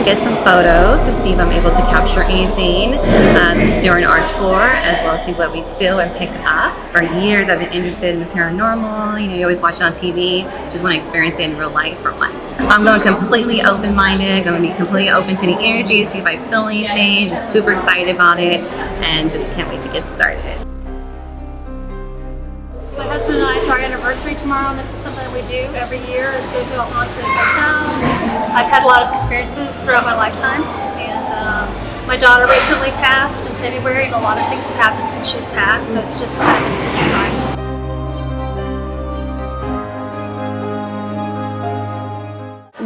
get some photos to see if I'm able to capture anything during our tour, as well as see what we feel or pick up. For years, I've been interested in the paranormal. You always watch it on TV. Just want to experience it in real life for once. I'm going completely open-minded. Going to be completely open to the energy, see if I feel anything. Just super excited about it, and just can't wait to get started. My husband and I, it's our anniversary tomorrow, and this is something that we do every year, is go to a haunted hotel. I've had a lot of experiences throughout my lifetime, and my daughter recently passed in February, and a lot of things have happened since she's passed, so it's just kind of intensified.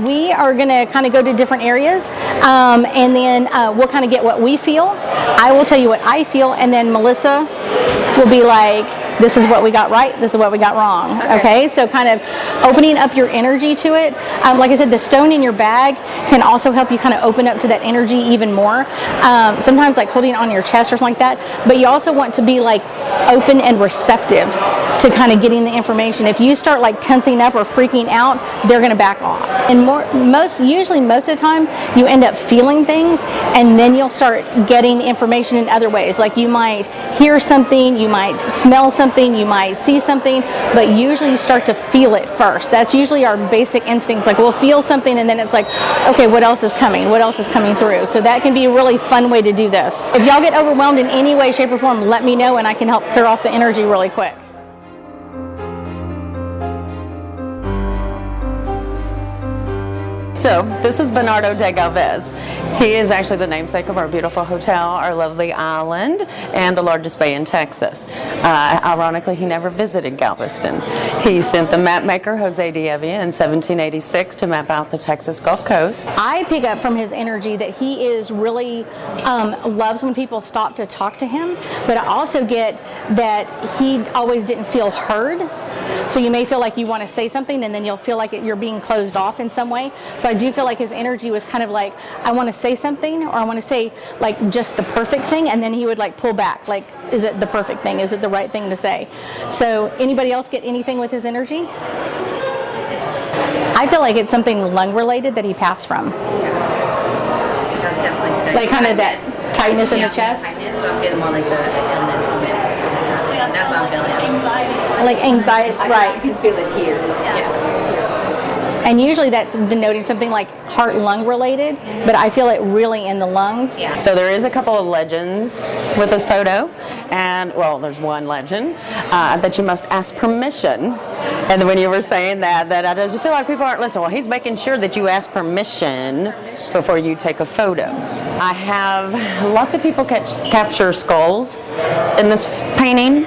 We are going to kind of go to different areas, and then we'll kind of get what we feel. I will tell you what I feel, and then Melissa will be like, this is what we got right, this is what we got wrong. Okay? So kind of opening up your energy to it. Like I said, the stone in your bag can also help you kind of open up to that energy even more. Sometimes like holding it on your chest or something like that. But you also want to be like open and receptive to kind of getting the information. If you start like tensing up or freaking out, they're going to back off. And usually most of the time, you end up feeling things, and then you'll start getting information in other ways. Like you might hear something, you might smell something, you might see something, but usually you start to feel it first. That's usually our basic instincts. Like we'll feel something, and then it's like, okay, what else is coming? What else is coming through? So that can be a really fun way to do this. If y'all get overwhelmed in any way, shape, or form, let me know, and I can help clear off the energy really quick. So this is Bernardo de Galvez. He is actually the namesake of our beautiful hotel, our lovely island, and the largest bay in Texas. Ironically, he never visited Galveston. He sent the map maker Jose Dievia in 1786 to map out the Texas Gulf Coast. I pick up from his energy that he is really loves when people stop to talk to him, but I also get that he always didn't feel heard. So you may feel like you want to say something, and then you'll feel like you're being closed off in some way. So I do feel like his energy was kind of like, I want to say something, or I want to say like just the perfect thing, and then he would like pull back, like, is it the perfect thing? Is it the right thing to say? So anybody else get anything with his energy? I feel like it's something lung related that he passed from. Like kind of that tightness in the chest. I'm getting more like the illness from it. That's what I'm feeling. Anxiety. Like anxiety, right? I can feel it here. Yeah. And usually that's denoting something like heart-lung related, but I feel it really in the lungs. Yeah. So there is a couple of legends with this photo, and well, there's one legend that you must ask permission. And then when you were saying that I just feel like people aren't listening. Well, he's making sure that you ask permission before you take a photo. I have lots of people capture skulls in this painting.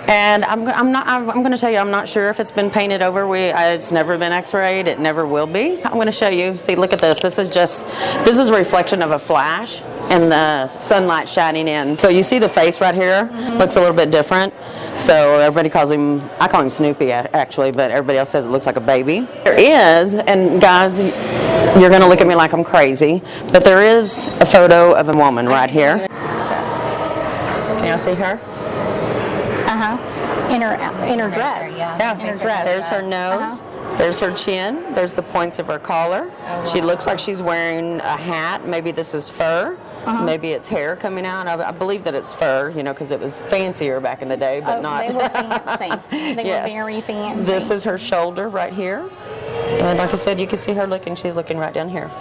And I'm going to tell you, I'm not sure if it's been painted over. It's never been X-rayed. It never will be. I'm going to show you. See, look at this. This is a reflection of a flash and the sunlight shining in. So you see the face right here looks a little bit different. So everybody calls him, I call him Snoopy actually, but everybody else says it looks like a baby. There is, and guys, you're going to look at me like I'm crazy, but there is a photo of a woman right here. Can y'all see her? In her dress. Yeah. In her dress. There's her nose. There's her chin. There's the points of her collar. She looks like she's wearing a hat. Maybe this is fur. Maybe it's hair coming out. I believe that it's fur, because it was fancier back in the day, but not. They were fancy. They were very fancy. This is her shoulder right here. And like I said, you can see her looking. She's looking right down here.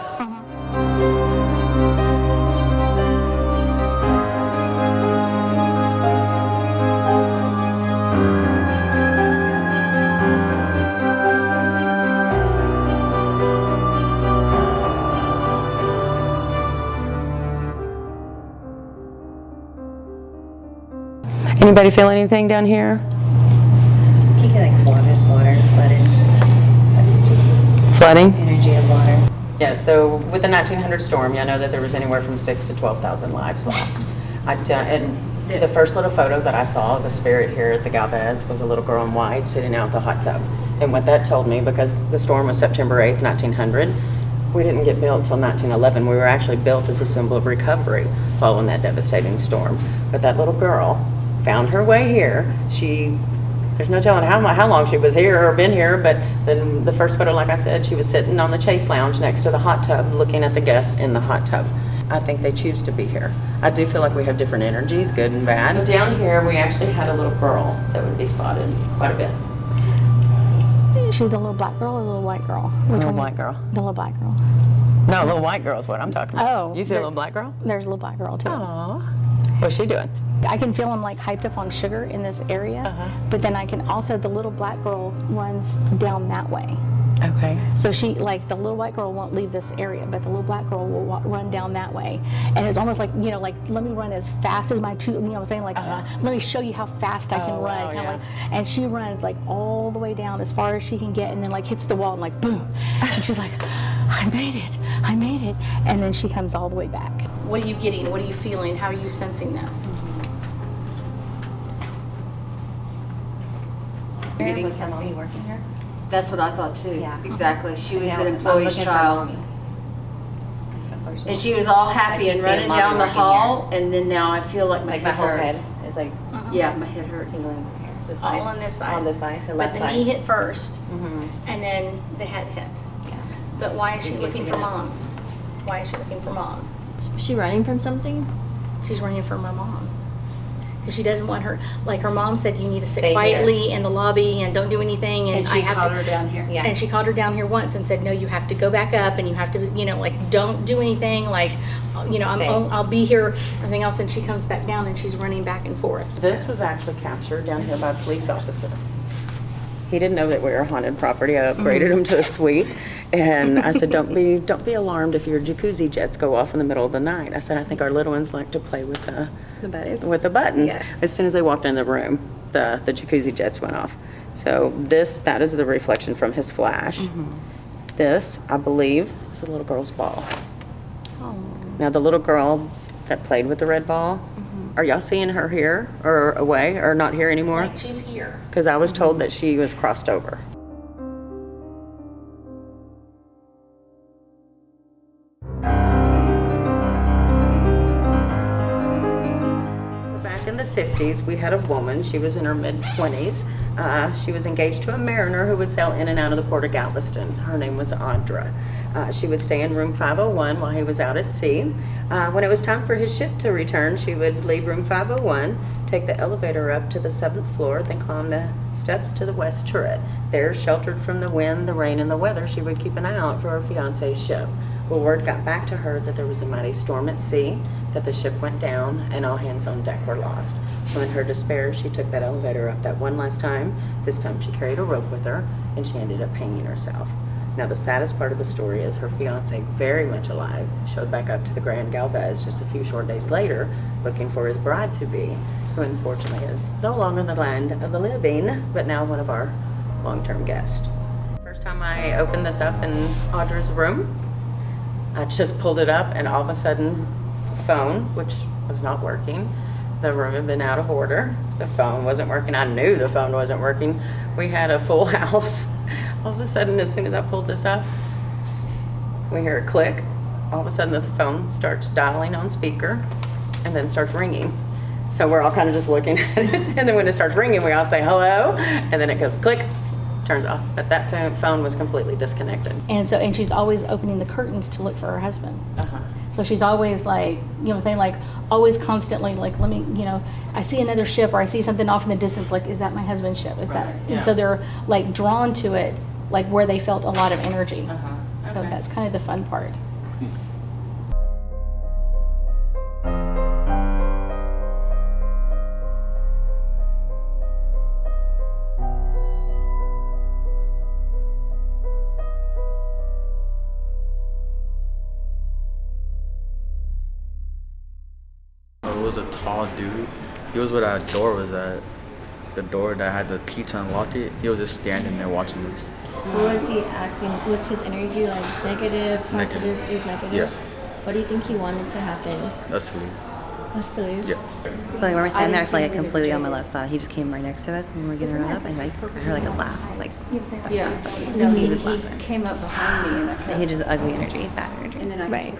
Anybody feel anything down here? You get like water, flooded. Flooding? Energy of water. Yeah, so with the 1900 storm, I know that there was anywhere from 6,000 to 12,000 lives lost. And the first little photo that I saw of the spirit here at the Galvez was a little girl in white sitting out in the hot tub. And what that told me, because the storm was September 8th, 1900, we didn't get built until 1911. We were actually built as a symbol of recovery following that devastating storm. But that little girl found her way here. She There's no telling how long she was here or been here, but then the first photo, like I said, she was sitting on the chase lounge next to the hot tub, looking at the guests in the hot tub. I think they choose to be here. I do feel like we have different energies, good and bad. So down here, we actually had a little girl that would be spotted quite a bit. Is she the little black girl or the little white girl? Little white girl. The little black girl. No, little white girl is what I'm talking about. Oh. You see a little black girl? There's a little black girl too. Aww. What's she doing? I can feel them like hyped up on sugar in this area, but then I can also, the little black girl runs down that way. Okay. So she, like, the little white girl won't leave this area, but the little black girl will run down that way. And it's almost like, you know, like, let me run as fast as my two, you know what I'm saying? Like, let me show you how fast I can run. Wow, Kinda yeah. like, and she runs, like, all the way down as far as she can get and then, like, hits the wall and, like, boom. And she's like, I made it. I made it. And then she comes all the way back. What are you getting? What are you feeling? How are you sensing this? Was her mommy working here? That's what I thought too. Yeah. Exactly. She was Yeah, an I'm employee's looking for child. mommy. And she was all happy I and keep seeing running mommy down the working hall, and then now I feel like my Like my head whole head hurts. is like Yeah, my head hurts. tingling here. This All side. on this side. On this side, the But left the side. knee hit first, Mm-hmm. and then the head hit. Yeah. But why is she She's looking using for it. mom? Why is she looking for mom? Is she running from something? She's running from her mom. Because she doesn't want her, like her mom said, you need to sit Stay quietly in the lobby and don't do anything. And I she have called to, her down here. Yeah. And she called her down here once and said, no, you have to go back up and you have to, you know, like, don't do anything. Like, you know, Stay. I'll be here, everything else. And she comes back down and she's running back and forth. This was actually captured down here by a police officer. He didn't know that we were a haunted property. I upgraded him to a suite, and I said, "Don't be alarmed if your jacuzzi jets go off in the middle of the night." I said, "I think our little ones like to play with the buttons." Yeah. As soon as they walked in the room, the jacuzzi jets went off. So that is the reflection from his flash. This, I believe, is a little girl's ball. Now the little girl that played with the red ball. Are y'all seeing her here or away or not here anymore? Like, she's here. Because I was told that she was crossed over. So back in the 50s, we had a woman. She was in her mid-20s. She was engaged to a mariner who would sail in and out of the port of Galveston. Her name was Audra. She would stay in room 501 while he was out at sea. When it was time for his ship to return, she would leave room 501, take the elevator up to the 7th floor, then climb the steps to the west turret. There, sheltered from the wind, the rain, and the weather, she would keep an eye out for her fiance's ship. Well, word got back to her that there was a mighty storm at sea, that the ship went down, and all hands on deck were lost. So in her despair, she took that elevator up that one last time. This time she carried a rope with her, and she ended up hanging herself. Now, the saddest part of the story is her fiancé, very much alive, showed back up to the Grand Galvez just a few short days later, looking for his bride-to-be, who unfortunately is no longer in the land of the living, but now one of our long-term guests. First time I opened this up in Audra's room, I just pulled it up, and all of a sudden, the phone, which was not working, the room had been out of order, the phone wasn't working. I knew the phone wasn't working. We had a full house. All of a sudden, as soon as I pulled this up, we hear a click. All of a sudden, this phone starts dialing on speaker and then starts ringing. So we're all kind of just looking at it. And then when it starts ringing, we all say hello. And then it goes click, turns off. But that phone was completely disconnected. And she's always opening the curtains to look for her husband. Uh-huh. So she's always like, you know what I'm saying, like always constantly like, let me, you know, I see another ship or I see something off in the distance, like, is that my husband's ship? Is that? And so they're like drawn to it, like where they felt a lot of energy. So Okay. that's kind of the fun part. It was a tall dude. He was where that door was at. The door that had the key to unlock it. He was just standing there watching us. What was he acting? Was his energy like negative, positive? Negative. It was negative? Yeah. What do you think he wanted to happen? Us to leave. Us to leave? Yeah. So like when we're standing there, I feel like completely on my left side. He just came right next to us when we were getting up, and like I heard like a laugh. I was like, Yeah. No, He he was laughing. came up behind me and I kept, he just ugly energy, bad energy. and then I Right.